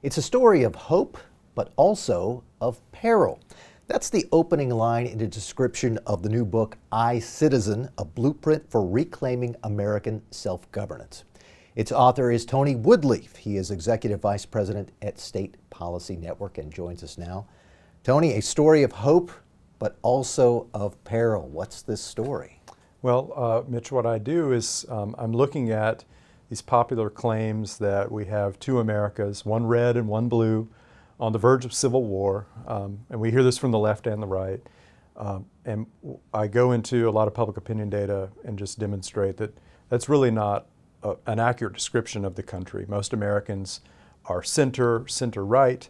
It's a story of hope, but also of peril. That's the opening line in a description of the new book, I, Citizen, A Blueprint for Reclaiming American Self-Governance. Its author is Tony Woodlief. He is Executive Vice President at State Policy Network and joins us now. Tony, a story of hope, but also of peril. What's this story? Well, Mitch, what I do is I'm looking at these popular claims that we have two Americas, one red and one blue, on the verge of civil war. And we hear this from the left and the right. And I go into a lot of public opinion data and just demonstrate that that's really not an accurate description of the country. Most Americans are center-right.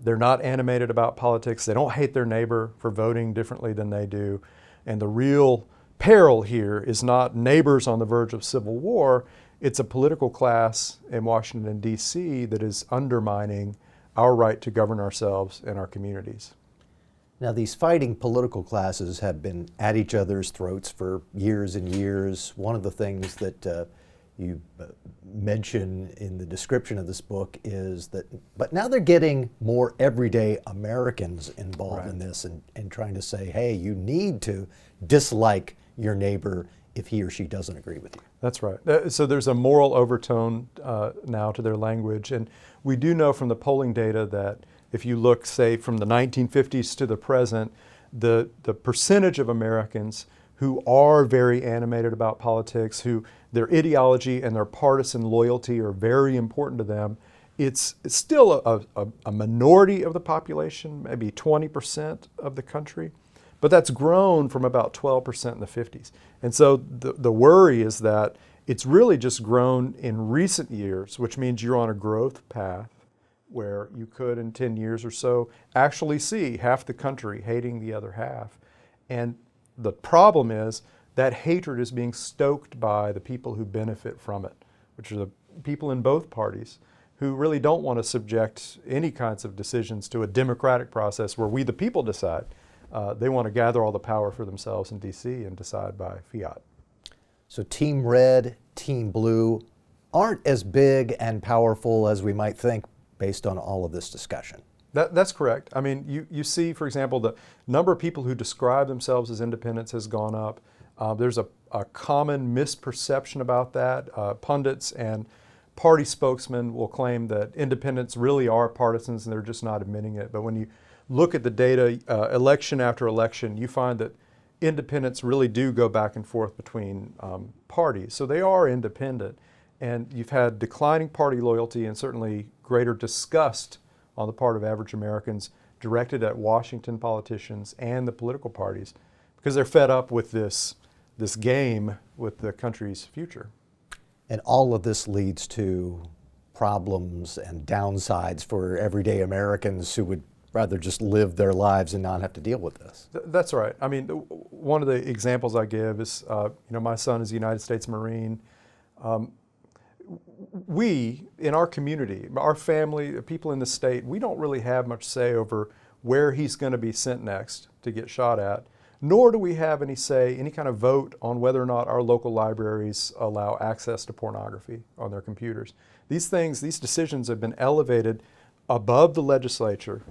They're not animated about politics. They don't hate their neighbor for voting differently than they do. And the real peril here is not neighbors on the verge of civil war. It's a political class in Washington, D.C. that is undermining our right to govern ourselves and our communities. Now, these fighting political classes have been at each other's throats for years and years. One of the things that you mention in the description of this book is that, but now they're getting more everyday Americans involved in this and trying to say, hey, you need to dislike your neighbor if he or she doesn't agree with you. That's right. So there's a moral overtone now to their language. And we do know from the polling data that if you look, say, from the 1950s to the present, the percentage of Americans who are very animated about politics, who their ideology and their partisan loyalty are very important to them, it's still a minority of the population, maybe 20% of the country. But that's grown from about 12% in the 50s. And so the worry is that it's really just grown in recent years, which means you're on a growth path where you could, in 10 years or so, actually see half the country hating the other half. And the problem is that hatred is being stoked by the people who benefit from it, which are the people in both parties who really don't want to subject any kinds of decisions to a democratic process where we, the people, decide. They want to gather all the power for themselves in D.C. and decide by fiat. So Team Red, Team Blue aren't as big and powerful as we might think based on all of this discussion. That's correct. I mean, you see, for example, the number of people who describe themselves as independents has gone up. There's a common misperception about that. Pundits and party spokesmen will claim that independents really are partisans and they're just not admitting it. But when you look at the data election after election, you find that independents really do go back and forth between parties. So they are independent. And you've had declining party loyalty and certainly greater disgust on the part of average Americans directed at Washington politicians and the political parties because they're fed up with this game with the country's future. And all of this leads to problems and downsides for everyday Americans who would rather just live their lives and not have to deal with this. That's right. I mean, one of the examples I give is, my son is a United States Marine. We, in our community, our family, people in the state, we don't really have much say over where he's going to be sent next to get shot at, nor do we have any say, any kind of vote on whether or not our local libraries allow access to pornography on their computers. These decisions have been elevated above the legislature,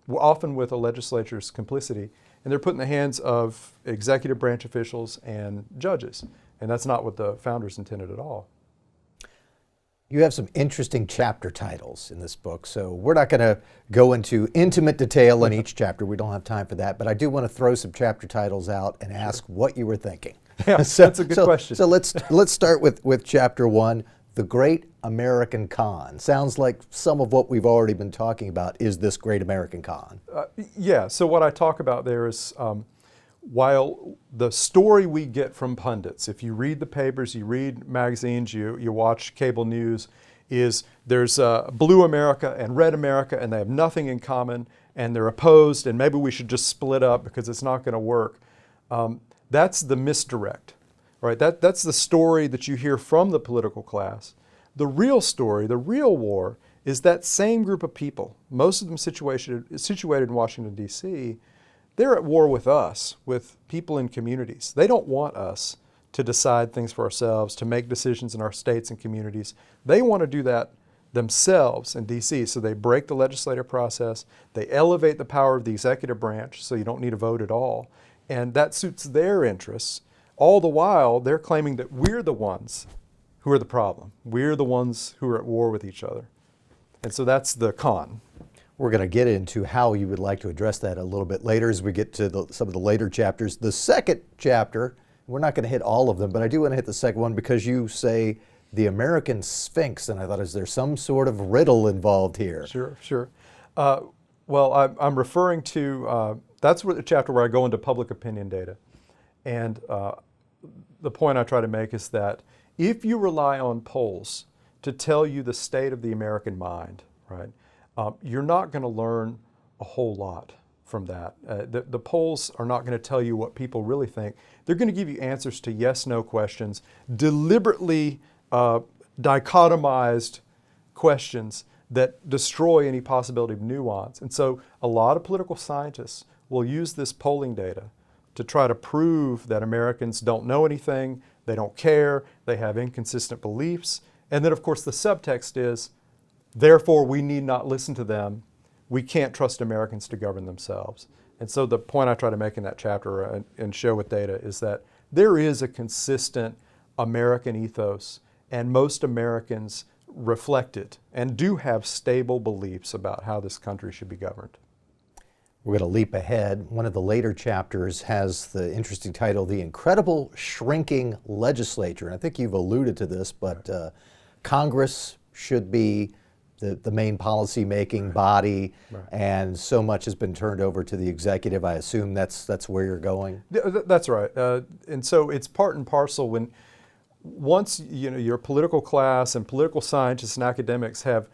often with a legislature's complicity, and they're put in the hands of executive branch officials and judges. And that's not what the founders intended at all. You have some interesting chapter titles in this book, so we're not going to go into intimate detail in each chapter. We don't have time for that, but I do want to throw some chapter titles out and ask what you were thinking. Yeah, that's a good question. So let's start with chapter 1, The Great American Con. Sounds like some of what we've already been talking about is this Great American Con. Yeah, so what I talk about there is while the story we get from pundits, if you read the papers, you read magazines, you watch cable news, is there's blue America and red America and they have nothing in common and they're opposed and maybe we should just split up because it's not going to work. That's the misdirect, right? That's the story that you hear from the political class. The real story, the real war, is that same group of people, most of them situated in Washington, D.C., they're at war with us, with people in communities. They don't want us to decide things for ourselves, to make decisions in our states and communities. They want to do that themselves in D.C. So they break the legislative process, they elevate the power of the executive branch so you don't need a vote at all, and that suits their interests. All the while, they're claiming that we're the ones who are the problem. We're the ones who are at war with each other. And so that's the con. We're going to get into how you would like to address that a little bit later as we get to some of the later chapters. The second chapter, we're not going to hit all of them, but I do want to hit the second one because you say the American Sphinx, and I thought, is there some sort of riddle involved here? Sure. Well, I'm referring to, that's the chapter where I go into public opinion data. And the point I try to make is that if you rely on polls to tell you the state of the American mind, right, you're not going to learn a whole lot from that. The polls are not going to tell you what people really think. They're going to give you answers to yes/no questions, deliberately dichotomized questions that destroy any possibility of nuance. And so a lot of political scientists will use this polling data to try to prove that Americans don't know anything, they don't care, they have inconsistent beliefs. And then, of course, the subtext is, therefore, we need not listen to them. We can't trust Americans to govern themselves. And so the point I try to make in that chapter and show with data is that there is a consistent American ethos, and most Americans reflect it and do have stable beliefs about how this country should be governed. We're going to leap ahead. One of the later chapters has the interesting title, The Incredible Shrinking Legislature. And I think you've alluded to this, but Congress should be the main policy-making body, and so much has been turned over to the executive. I assume that's where you're going? That's right. And so it's part and parcel when once your political class and political scientists and academics have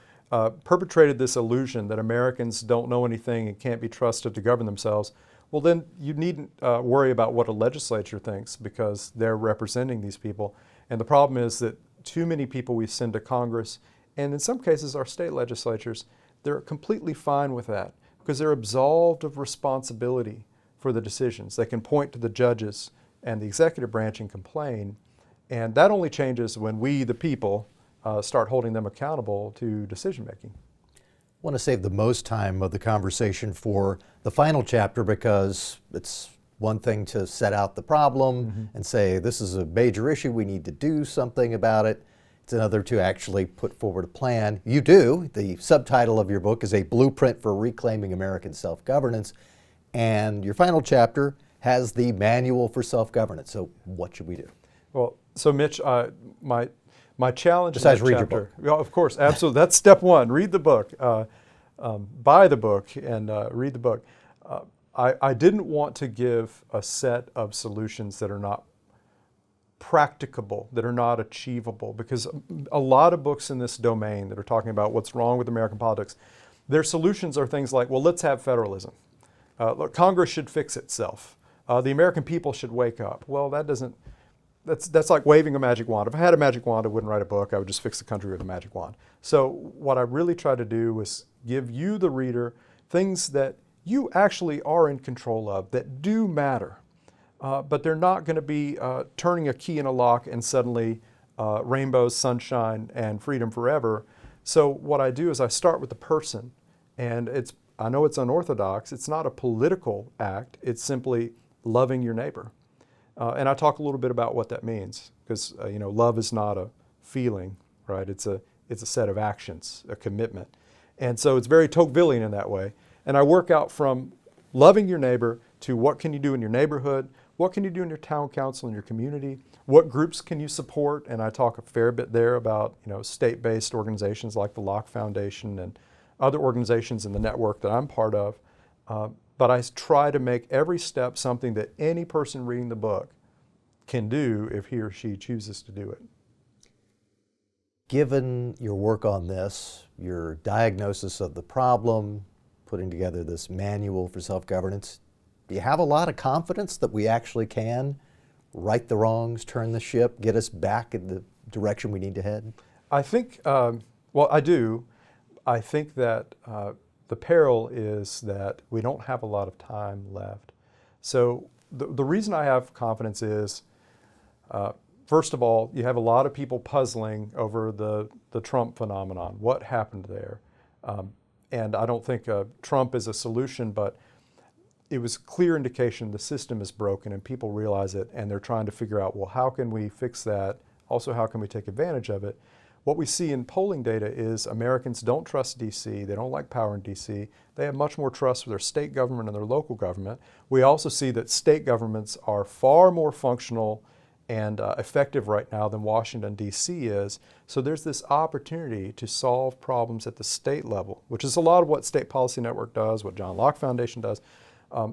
perpetrated this illusion that Americans don't know anything and can't be trusted to govern themselves, well then you needn't worry about what a legislature thinks because they're representing these people. And the problem is that too many people we send to Congress, and in some cases our state legislatures, they're completely fine with that because they're absolved of responsibility for the decisions. They can point to the judges and the executive branch and complain, and that only changes when we, the people, start holding them accountable to decision making. I want to save the most time of the conversation for the final chapter because it's one thing to set out the problem and say this is a major issue, we need to do something about it. It's another to actually put forward a plan. You do. The subtitle of your book is A Blueprint for Reclaiming American Self-Governance, and your final chapter has the Manual for Self-Governance. So what should we do? Well, so Mitch, my challenge besides in that read chapter, your book. Yeah, of course, absolutely. That's step one. Read the book, buy the book, and read the book. I didn't want to give a set of solutions that are not practicable, that are not achievable, because a lot of books in this domain that are talking about what's wrong with American politics, their solutions are things like, well, let's have federalism. Look, Congress should fix itself. The American people should wake up. Well, that's like waving a magic wand. If I had a magic wand, I wouldn't write a book. I would just fix the country with a magic wand. So what I really tried to do was give you, the reader, things that you actually are in control of, that do matter. But they're not going to be turning a key in a lock and suddenly rainbows, sunshine, and freedom forever. So what I do is I start with the person. And I know it's unorthodox. It's not a political act. It's simply loving your neighbor. And I talk a little bit about what that means, because love is not a feeling, right? It's a set of actions, a commitment. And so it's very Tocquevillian in that way. And I work out from loving your neighbor to what can you do in your neighborhood, what can you do in your town council, in your community, what groups can you support? And I talk a fair bit there about state-based organizations like the Locke Foundation and other organizations in the network that I'm part of. But I try to make every step something that any person reading the book can do if he or she chooses to do it. Given your work on this, your diagnosis of the problem, putting together this manual for self-governance, do you have a lot of confidence that we actually can right the wrongs, turn the ship, get us back in the direction we need to head? I think, I do. I think that the peril is that we don't have a lot of time left. So the reason I have confidence is first of all, you have a lot of people puzzling over the Trump phenomenon. What happened there? And I don't think Trump is a solution, but it was clear indication the system is broken and people realize it, and they're trying to figure out, well, how can we fix that? Also, how can we take advantage of it? What we see in polling data is Americans don't trust DC. They don't like power in DC. They have much more trust for their state government and their local government. We also see that state governments are far more functional and effective right now than Washington, D.C. is. So there's this opportunity to solve problems at the state level, which is a lot of what State Policy Network does, what John Locke Foundation does.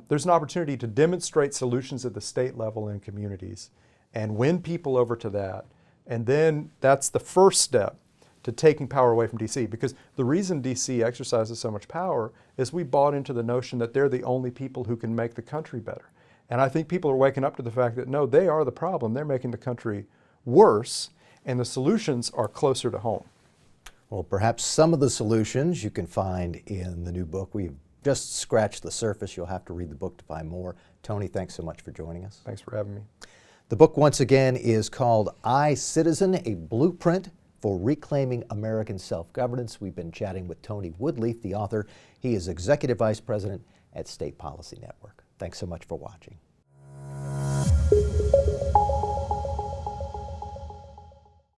There's an opportunity to demonstrate solutions at the state level in communities and win people over to that. And then that's the first step to taking power away from DC, because the reason DC exercises so much power is we bought into the notion that they're the only people who can make the country better. And I think people are waking up to the fact that no, they are the problem. They're making the country worse, and the solutions are closer to home. Well, perhaps some of the solutions you can find in the new book. We've just scratched the surface. You'll have to read the book to find more. Tony, thanks so much for joining us. Thanks for having me. The book, once again, is called I, Citizen, a Blueprint for Reclaiming American Self-Governance. We've been chatting with Tony Woodlief, the author. He is Executive Vice President at State Policy Network. Thanks so much for watching.